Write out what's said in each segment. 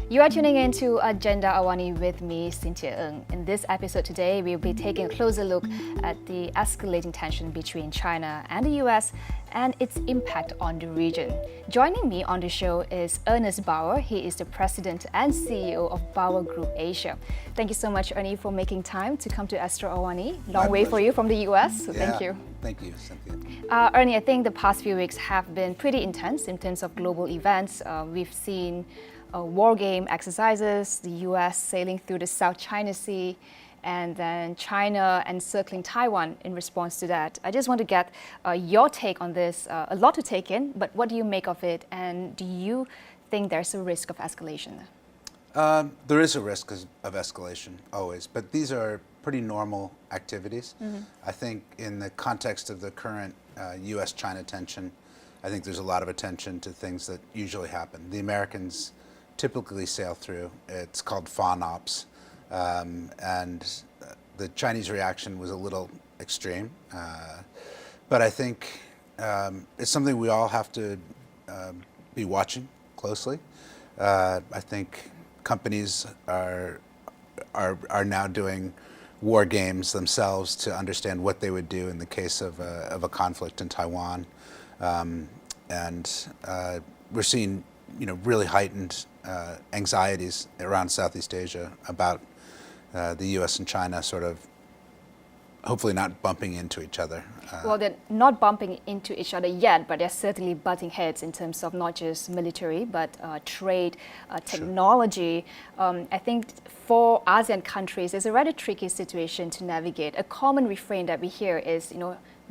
You are tuning in to Agenda AWANI with me, Cynthia Ng. In this episode today, we'll be taking a closer look at the escalating tension between China and the US and its impact on the region. Joining me on the show is Ernest Bower. He is the President and CEO of BowerGroupAsia. Thank you so much, Ernie, for making time to come to Astro AWANI. Long way for you from the US, so thank you. Thank you, Cynthia. Ernie, I think the past few weeks have been pretty intense in terms of global events. We've seen war game exercises, the US sailing through the South China Sea, and then China encircling Taiwan in response to that. I just want to get your take on this. A lot to take in, but what do you make of it? And do you think there's a risk of escalation? There is a risk of escalation, always, but these are pretty normal activities. I think in the context of the current US-China tension, I think there's a lot of attention to things that usually happen. The Americans typically sail through. It's called fawn ops. And the Chinese reaction was a little extreme. But I think it's something we all have to be watching closely. I think companies are now doing war games themselves to understand what they would do in the case of a conflict in Taiwan. And we're seeing really heightened anxieties around Southeast Asia about the US and China sort of hopefully not bumping into each other. Well, they're not bumping into each other yet, but they're certainly butting heads in terms of not just military, but trade, technology. I think for ASEAN countries, it's a rather tricky situation to navigate. A common refrain that we hear is,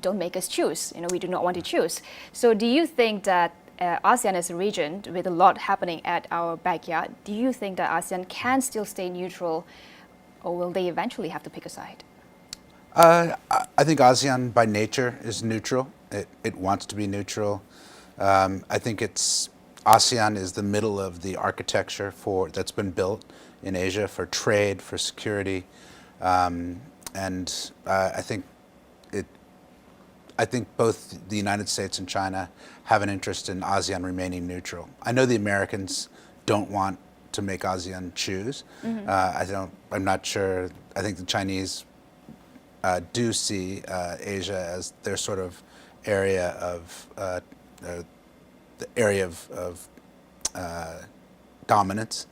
don't make us choose. We do not want to choose. So do you think that ASEAN as a region, with a lot happening at our backyard, do you think that ASEAN can still stay neutral, or will they eventually have to pick a side? I think ASEAN by nature is neutral. It wants to be neutral. I think ASEAN is the middle of the architecture that's been built in Asia for trade, for security, and I think both the United States and China have an interest in ASEAN remaining neutral. I know the Americans don't want to make ASEAN choose. I'm not sure. I think the Chinese do see Asia as their sort of area of dominance.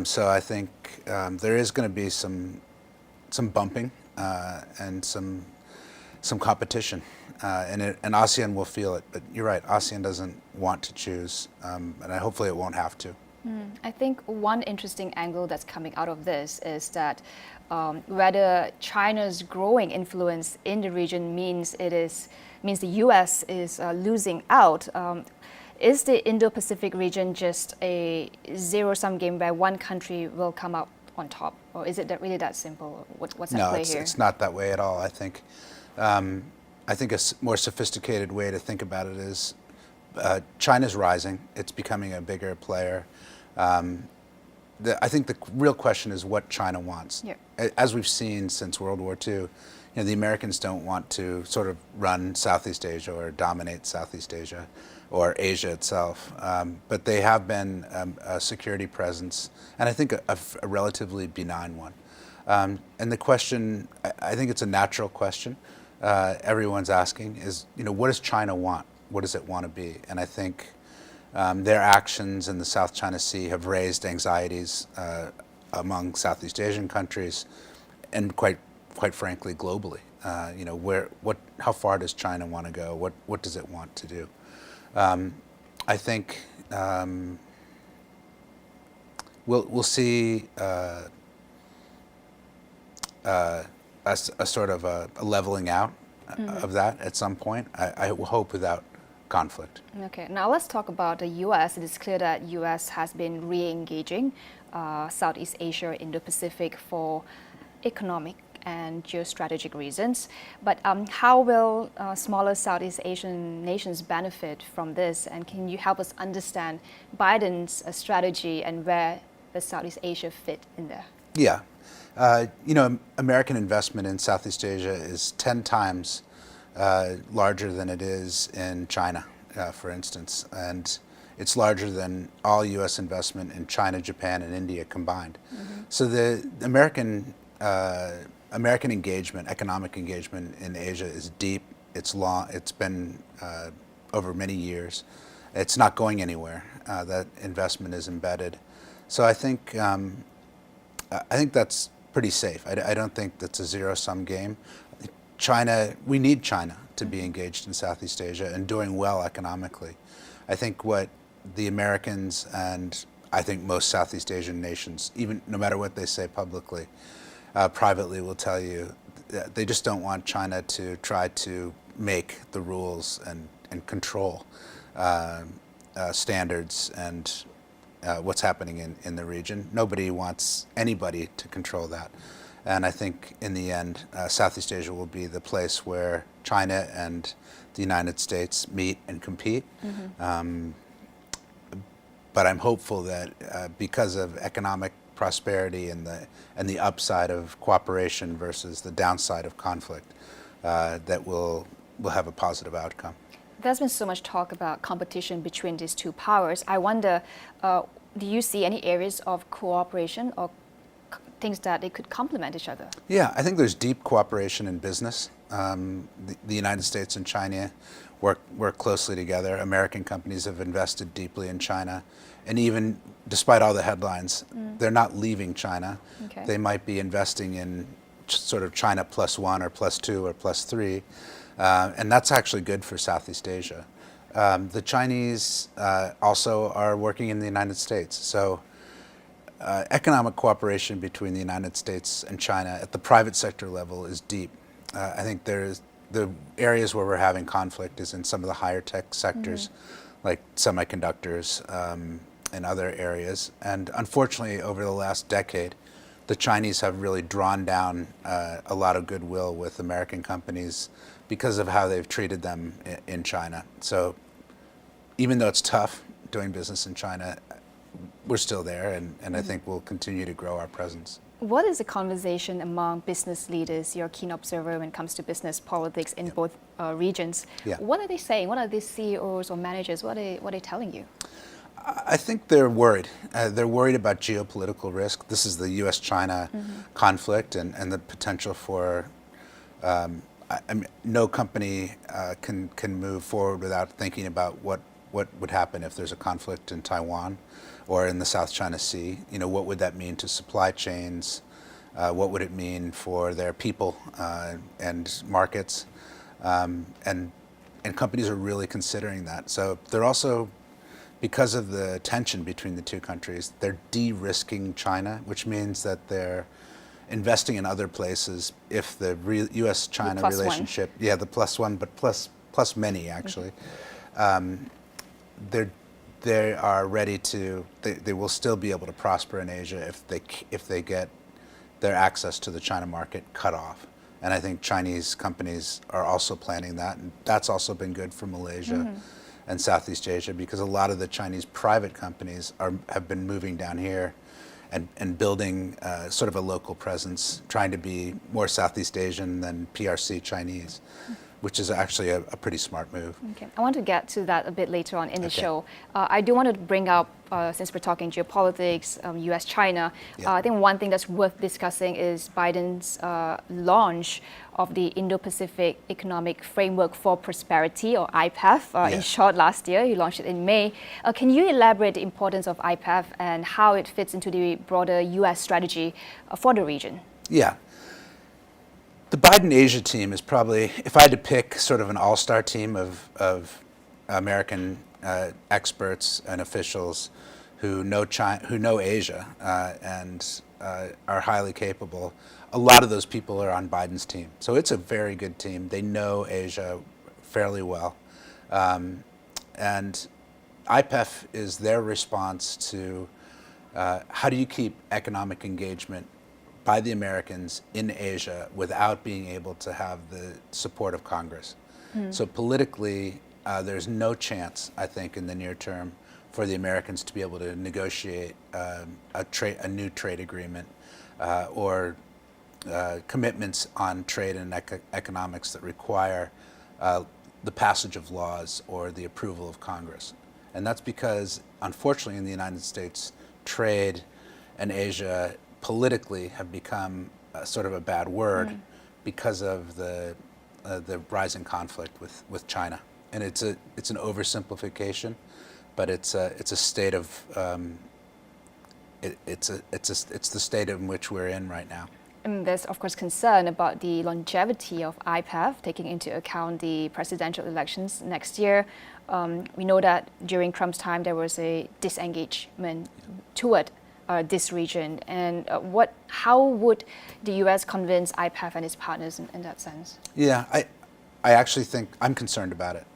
So I think there is going to be some bumping and some competition, and ASEAN will feel it. But you're right, ASEAN doesn't want to choose, and hopefully it won't have to. I think one interesting angle that's coming out of this is that whether China's growing influence in the region means the US is losing out. Is the Indo-Pacific region just a zero-sum game where one country will come out on top, or is it really that simple? What's at play here? No, it's not that way at all. I think a more sophisticated way to think about it is China's rising. It's becoming a bigger player. I think the real question is what China wants. Yeah. As we've seen since World War II, the Americans don't want to sort of run Southeast Asia or dominate Southeast Asia or Asia itself, but they have been a security presence, and I think a relatively benign one. And the question, I think it's a natural question everyone's asking is, what does China want? What does it want to be? And I think their actions in the South China Sea have raised anxieties among Southeast Asian countries, and quite frankly, globally. How far does China want to go? What does it want to do? I think we'll see a sort of a leveling out of that at some point. I hope without conflict. Okay, now let's talk about the US. It is clear that US has been re-engaging Southeast Asia, Indo-Pacific for economic and geostrategic reasons. But how will smaller Southeast Asian nations benefit from this? And can you help us understand Biden's strategy and where does Southeast Asia fit in there? Yeah. American investment in Southeast Asia is 10 times larger than it is in China, for instance. And it's larger than all U.S. investment in China, Japan, and India combined. So the American engagement, economic engagement in Asia is deep. It's long. It's been over many years. It's not going anywhere. That investment is embedded. So I think that's pretty safe. I don't think that's a zero-sum game. China, we need China to be engaged in Southeast Asia and doing well economically. I think what the Americans and I think most Southeast Asian nations, even no matter what they say publicly, privately will tell you that they just don't want China to try to make the rules and control standards and what's happening in the region. Nobody wants anybody to control that. And I think in the end, Southeast Asia will be the place where China and the United States meet and compete. But I'm hopeful that because of economic prosperity and the upside of cooperation versus the downside of conflict, that we'll have a positive outcome. There's been so much talk about competition between these two powers. I wonder, do you see any areas of cooperation or things that they could complement each other? Yeah, I think there's deep cooperation in business. The United States and China work closely together. American companies have invested deeply in China. And even despite all the headlines, they're not leaving China. Okay. They might be investing in sort of China +1 or +2 or +3. And that's actually good for Southeast Asia. The Chinese also are working in the United States. So economic cooperation between the United States and China at the private sector level is deep. I think the areas where we're having conflict is in some of the higher tech sectors, like semiconductors and other areas. And unfortunately, over the last decade, the Chinese have really drawn down a lot of goodwill with American companies because of how they've treated them in China. So even though it's tough doing business in China, we're still there, and I think we'll continue to grow our presence. What is the conversation among business leaders? You're a keen observer when it comes to business politics in both regions. Yeah. What are they saying? What are these CEOs or managers? What are they telling you? I think they're worried. They're worried about geopolitical risk. This is the U.S.-China conflict and the potential for I mean, no company can move forward without thinking about what would happen if there's a conflict in Taiwan or in the South China Sea. You know, what would that mean to supply chains? What would it mean for their people and markets? And companies are really considering that. So they're also, because of the tension between the two countries, they're de-risking China, which means that they're investing in other places if the U.S.-China relationship, +1. Yeah, the +1, but plus many actually. They are ready to. They will still be able to prosper in Asia if they get their access to the China market cut off. And I think Chinese companies are also planning that, and that's also been good for Malaysia and Southeast Asia, because a lot of the Chinese private companies have been moving down here and building sort of a local presence, trying to be more Southeast Asian than PRC Chinese, which is actually a pretty smart move. Okay. I want to get to that a bit later on in the Okay. show. I do want to bring up, since we're talking geopolitics, U.S.-China, Yeah. I think one thing that's worth discussing is Biden's launch of the Indo-Pacific Economic Framework for Prosperity, or IPEF, in Yeah. short last year. He launched it in May. Can you elaborate the importance of IPEF and how it fits into the broader U.S. strategy for the region? Yeah. The Biden Asia team is probably, if I had to pick sort of an all-star team of American experts and officials who know Asia and are highly capable, a lot of those people are on Biden's team. So it's a very good team. They know Asia fairly well. And IPEF is their response to how do you keep economic engagement by the Americans in Asia without being able to have the support of Congress. So politically, there's no chance, I think, in the near term for the Americans to be able to negotiate a new trade agreement or commitments on trade and economics that require the passage of laws or the approval of Congress. And that's because, unfortunately, in the United States, trade and Asia politically have become sort of a bad word because of the rising conflict with China. And it's an oversimplification, but it's a state of it's the state in which we're in right now. And there's of course concern about the longevity of IPEF, taking into account the presidential elections next year. We know that during Trump's time there was a disengagement toward this region, and how would the U.S. convince IPEF and its partners in that sense? Yeah, I actually think I'm concerned about it.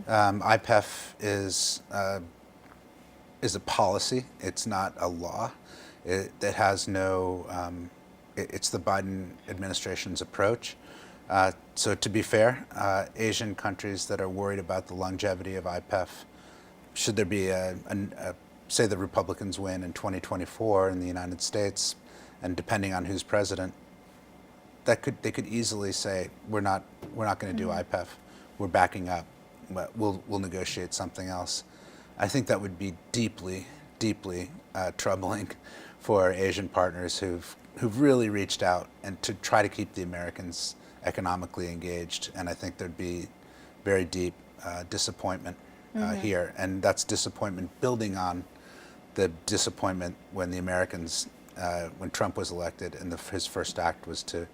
IPEF is a policy. It's not a law. It has no. It's the Biden administration's approach. So to be fair, Asian countries that are worried about the longevity of IPEF, should there be say the Republicans win in 2024 in the United States, and depending on who's president, they could easily say we're not going to do IPEF. We're backing up. We'll negotiate something else. I think that would be deeply troubling for Asian partners who've really reached out and to try to keep the Americans economically engaged. And I think there'd be very deep disappointment here, and that's disappointment building on the disappointment when the Americans, when Trump was elected, and his first act was to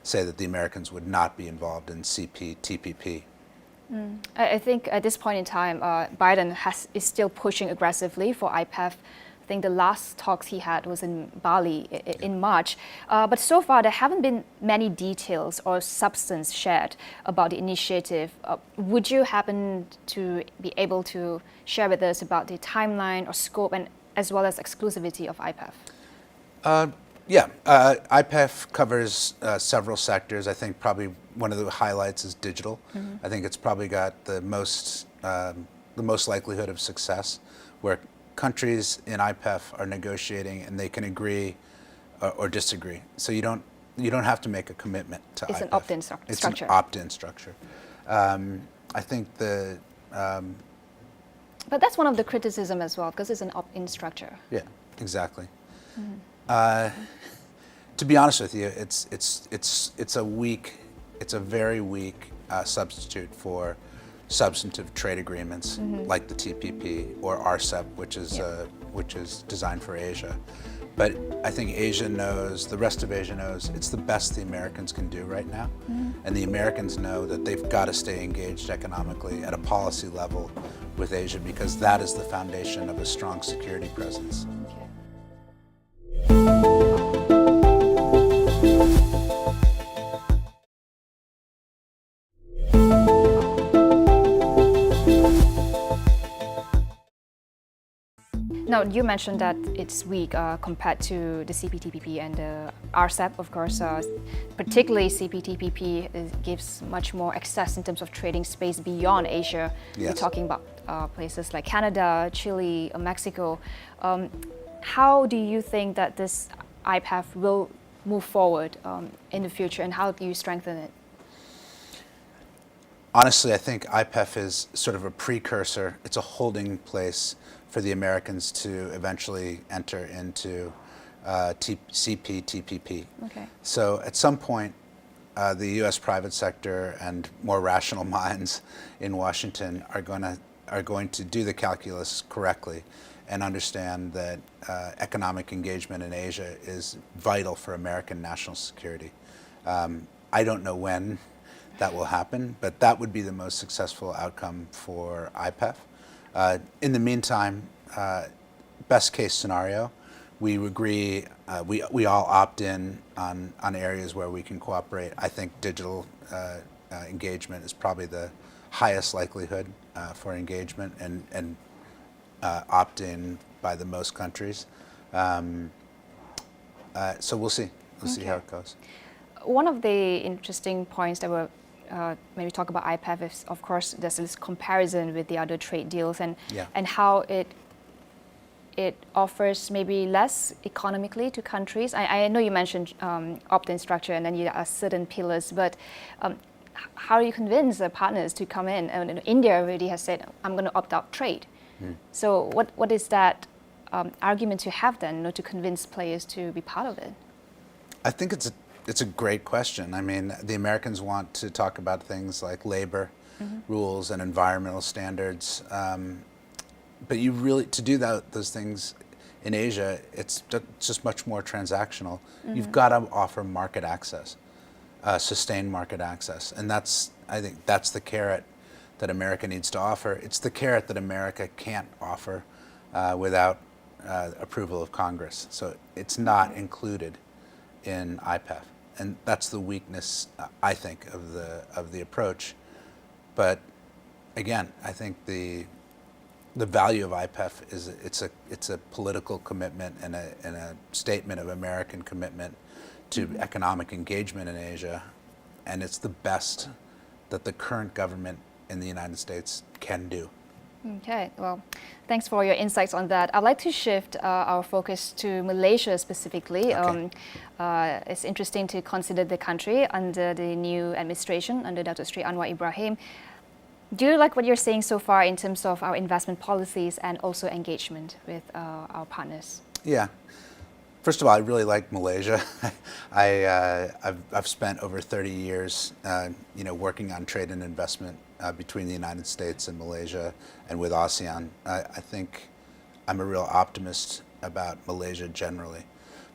say that the Americans would not be involved in CPTPP. I think at this point in time, Biden is still pushing aggressively for IPEF. I think the last talks he had was in Bali in March. But so far, there haven't been many details or substance shared about the initiative. Would you happen to be able to share with us about the timeline or scope, and as well as exclusivity of IPEF? Yeah, IPEF covers several sectors. I think probably one of the highlights is digital. I think it's probably got the most likelihood of success, where countries in IPEF are negotiating and they can agree or disagree. So you don't have to make a commitment to IPEF. It's an opt-in structure. It's an opt-in structure. I think But that's one of the criticism as well, because it's an opt-in structure. Yeah, exactly. To be honest with you, it's a very weak substitute for substantive trade agreements like the TPP or RCEP, which is designed for Asia. But I think Asia knows, the rest of Asia knows, it's the best the Americans can do right now. And the Americans know that they've got to stay engaged economically at a policy level with Asia, because that is the foundation of a strong security presence. Now, you mentioned that it's weak compared to the CPTPP and the RCEP, of course. Particularly CPTPP gives much more access in terms of trading space beyond Asia. Yes. We're talking about places like Canada, Chile, Mexico. How do you think that this IPEF will move forward in the future, and how do you strengthen it? Honestly, I think IPEF is sort of a precursor. It's a holding place for the Americans to eventually enter into CPTPP. Okay. So at some point, the U.S. private sector and more rational minds in Washington are going to do the calculus correctly and understand that economic engagement in Asia is vital for American national security. I don't know when that will happen, but that would be the most successful outcome for IPEF. In the meantime, best case scenario, we agree, we all opt in on areas where we can cooperate. I think digital engagement is probably the highest likelihood for engagement, and opt in by the most countries. So we'll see. We'll see how it goes. One of the interesting points that we're when we talk about IPEF is, of course, there's this comparison with the other trade deals, and how it offers maybe less economically to countries. I know you mentioned opt-in structure, and then you have certain pillars, but how do you convince the partners to come in? And India already has said, I'm going to opt out trade. So what is that argument to have then, to convince players to be part of it? I think it's a great question. I mean, the Americans want to talk about things like labor rules and environmental standards, but you really, to do those things in Asia, it's just much more transactional. You've got to offer market access, sustained market access, and I think that's the carrot that America needs to offer. It's the carrot that America can't offer without approval of Congress. So it's not included in IPEF, and that's the weakness, I think, of the approach. But again, I think the value of IPEF is it's a political commitment and a statement of American commitment to economic engagement in Asia, and it's the best that the current government in the United States can do. Okay, well, thanks for your insights on that. I'd like to shift our focus to Malaysia specifically. Okay. It's interesting to consider the country under the new administration, under Dato' Sri Anwar Ibrahim. Do you like what you're saying so far in terms of our investment policies and also engagement with our partners? Yeah. First of all, I really like Malaysia. I've spent over 30 years, working on trade and investment between the United States and Malaysia and with ASEAN. I think I'm a real optimist about Malaysia generally.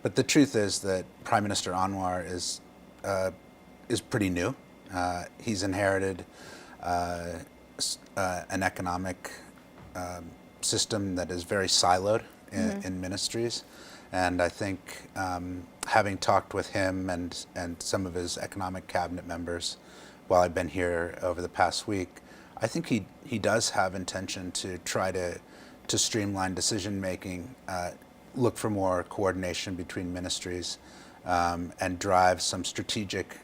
But the truth is that Prime Minister Anwar is pretty new. He's inherited an economic system that is very siloed in ministries. And I think having talked with him and some of his economic cabinet members while I've been here over the past week, I think he does have intention to try to streamline decision making, look for more coordination between ministries, and drive some strategic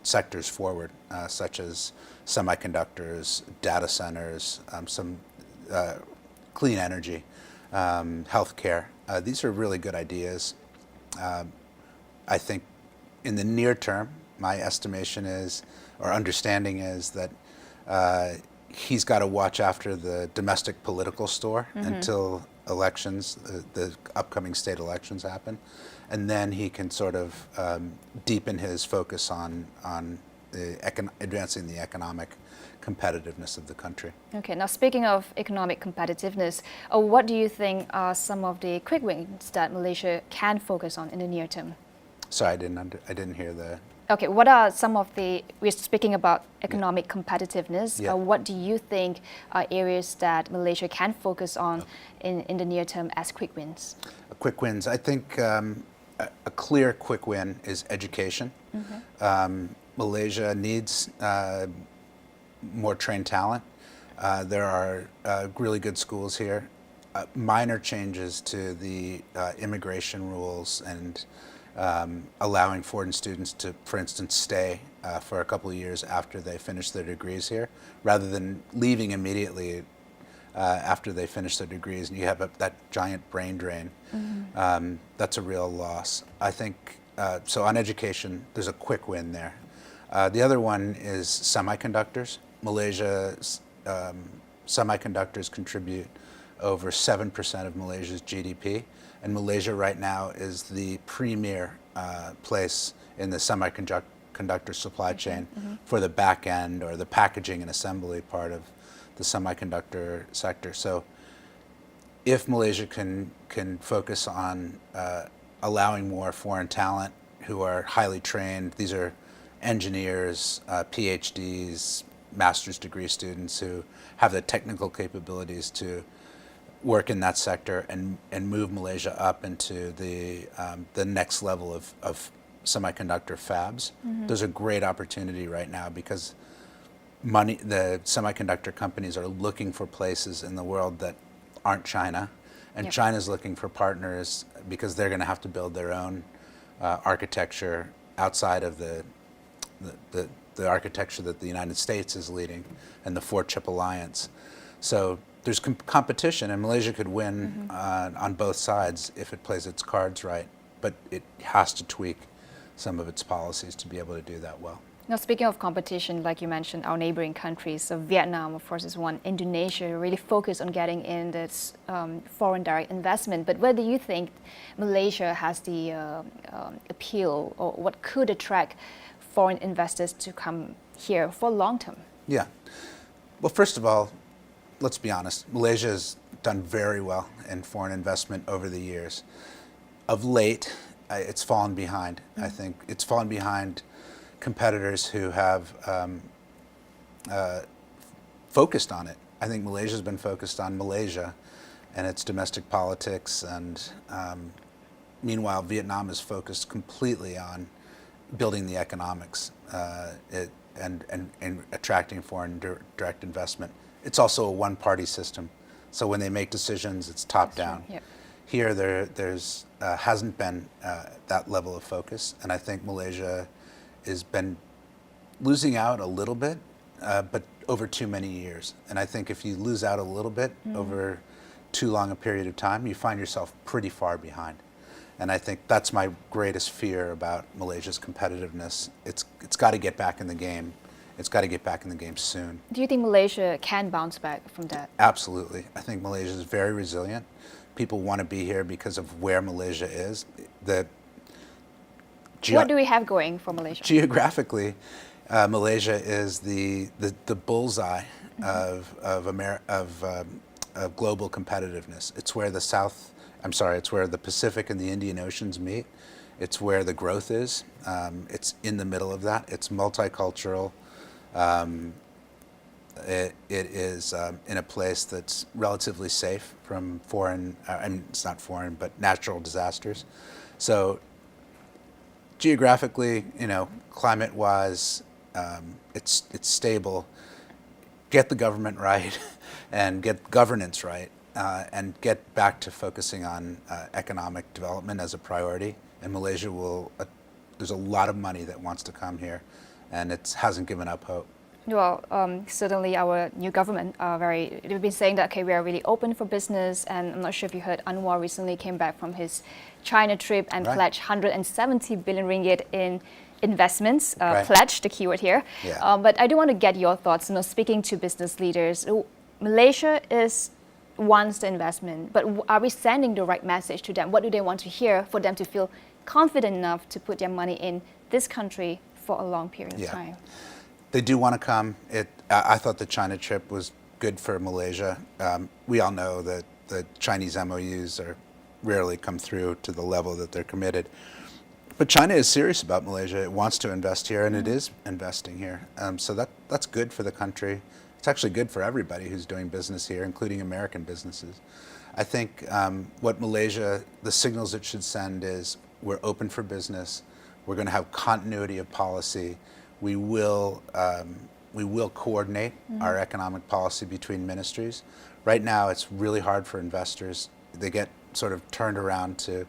sectors forward, such as semiconductors, data centers, some clean energy, healthcare. These are really good ideas. I think in the near term, my estimation is, or understanding is, that he's got to watch after the domestic political store until elections, the upcoming state elections happen, and then he can sort of deepen his focus on advancing the economic competitiveness of the country. Okay, now speaking of economic competitiveness, what do you think are some of the quick wins that Malaysia can focus on in the near term? Sorry, I didn't hear the... Okay, what are some of we're speaking about economic competitiveness. Yeah. What do you think are areas that Malaysia can focus on in the near term as quick wins? Quick wins. I think a clear quick win is education. Malaysia needs more trained talent. There are really good schools here. Minor changes to the immigration rules and allowing foreign students to, for instance, stay for a couple of years after they finish their degrees here, rather than leaving immediately after they finish their degrees, and you have that giant brain drain. That's a real loss. I think, so on education, there's a quick win there. The other one is semiconductors. Malaysia's semiconductors contribute over 7% of Malaysia's GDP. And Malaysia right now is the premier place in the semiconductor supply chain for the back end or the packaging and assembly part of the semiconductor sector. So if Malaysia can focus on allowing more foreign talent who are highly trained, these are engineers, PhDs, master's degree students who have the technical capabilities to work in that sector and move Malaysia up into the next level of semiconductor fabs. There's a great opportunity right now because the semiconductor companies are looking for places in the world that aren't China, and China's looking for partners because they're going to have to build their own architecture outside of the architecture that the United States is leading and the four-chip alliance. So there's competition, and Malaysia could win on both sides if it plays its cards right, but it has to tweak some of its policies to be able to do that well. Now, speaking of competition, like you mentioned, our neighboring countries, so Vietnam, of course, is one. Indonesia really focused on getting in this foreign direct investment. But where do you think Malaysia has the appeal, or what could attract foreign investors to come here for long term? Yeah. Well, first of all, let's be honest. Malaysia has done very well in foreign investment over the years. Of late, it's fallen behind. I think it's fallen behind competitors who have focused on it. I think Malaysia's been focused on Malaysia and its domestic politics, and meanwhile, Vietnam is focused completely on building the economics and attracting foreign direct investment. It's also a one-party system, so when they make decisions, it's top-down. Yep. Here, there's hasn't been that level of focus, and I think Malaysia has been losing out a little bit, but over too many years. And I think if you lose out a little bit over too long a period of time, you find yourself pretty far behind. And I think that's my greatest fear about Malaysia's competitiveness. It's got to get back in the game. It's got to get back in the game soon. Do you think Malaysia can bounce back from that? Absolutely. I think Malaysia is very resilient. People want to be here because of where Malaysia is. What do we have going for Malaysia? Geographically, Malaysia is the bullseye of global competitiveness. It's where it's where the Pacific and the Indian Oceans meet. It's where the growth is. It's in the middle of that. It's multicultural. It is in a place that's relatively safe from foreign, it's not foreign, but natural disasters. So geographically, climate-wise, it's stable. Get the government right and get governance right, and get back to focusing on economic development as a priority. And Malaysia there's a lot of money that wants to come here, and it hasn't given up hope. Well, certainly our new government they've been saying that, okay, we are really open for business, and I'm not sure if you heard Anwar recently came back from his China trip and pledged 170 billion ringgit in investments, pledged, the keyword here. Yeah. But I do want to get your thoughts, speaking to business leaders. Malaysia wants the investment, but are we sending the right message to them? What do they want to hear for them to feel confident enough to put their money in this country for a long period of time? They do want to come. I thought the China trip was good for Malaysia. We all know that the Chinese MOUs rarely come through to the level that they're committed. But China is serious about Malaysia. It wants to invest here, and it is investing here. So that's good for the country. It's actually good for everybody who's doing business here, including American businesses. I think the signals it should send is we're open for business. We're going to have continuity of policy. We will coordinate our economic policy between ministries. Right now, it's really hard for investors. They get sort of turned around to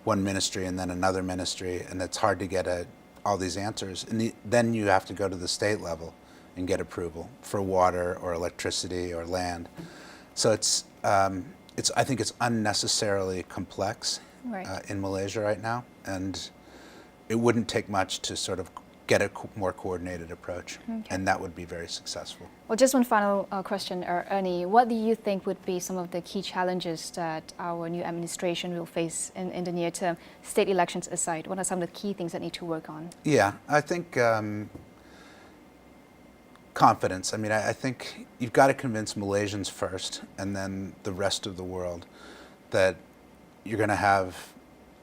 one ministry and then another ministry, and it's hard to get all these answers. And then you have to go to the state level and get approval for water or electricity or land. So I think it's unnecessarily complex in Malaysia right now, and it wouldn't take much to sort of get a more coordinated approach, and that would be very successful. Well, just one final question, Ernie. What do you think would be some of the key challenges that our new administration will face in the near term, state elections aside? What are some of the key things that need to work on? Yeah, I think confidence. I mean, I think you've got to convince Malaysians first, and then the rest of the world, that you're going to have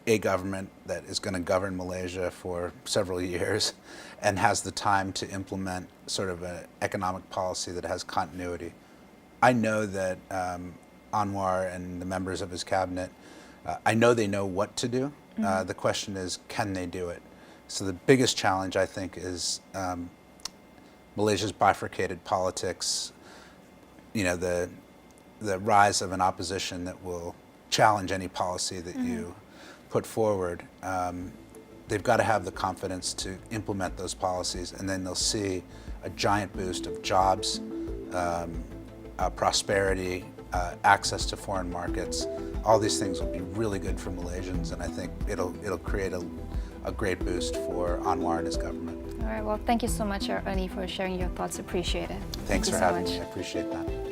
a government that is going to govern Malaysia for several years and has the time to implement sort of an economic policy that has continuity. I know that Anwar and the members of his cabinet, I know they know what to do. The question is, can they do it? So the biggest challenge, I think, is Malaysia's bifurcated politics, the rise of an opposition that will challenge any policy that you put forward. They've got to have the confidence to implement those policies, and then they'll see a giant boost of jobs, prosperity, access to foreign markets. All these things will be really good for Malaysians, and I think it'll create a great boost for Anwar and his government. All right. Well, thank you so much, Ernie, for sharing your thoughts. Appreciate it. Thanks Thank you for so having much. me. I appreciate that.